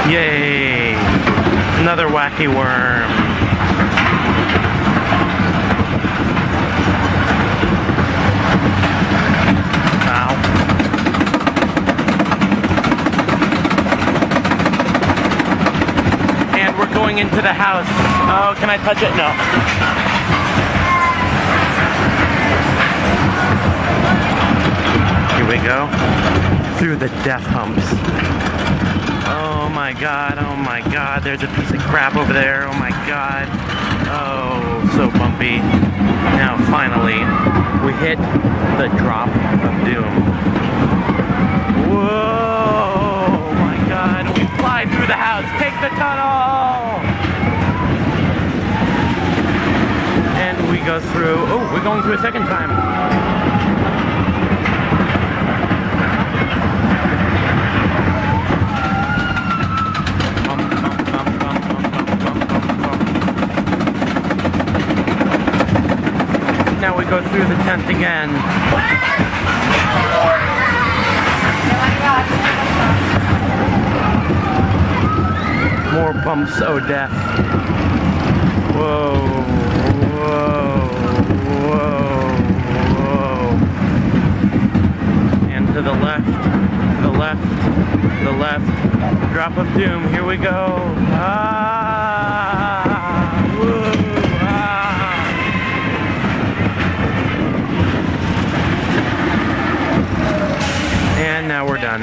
Yay! Another wacky worm. Ow. And we're going into the house. Oh, can I touch it? No. Here we go. Through the death humps. Oh my god, there's a piece of crap over there. Oh my god. Oh, so bumpy. Now finally, we hit the drop of doom. Whoa, oh my god, we fly through the house. Take the tunnel! And we go through, oh, we're going through a second time. Now we go through the tent again. More bumps, oh death. Whoa, whoa, whoa, whoa. And to the left, to the left, to the left. Drop of doom, here we go. Whoa. And now we're done.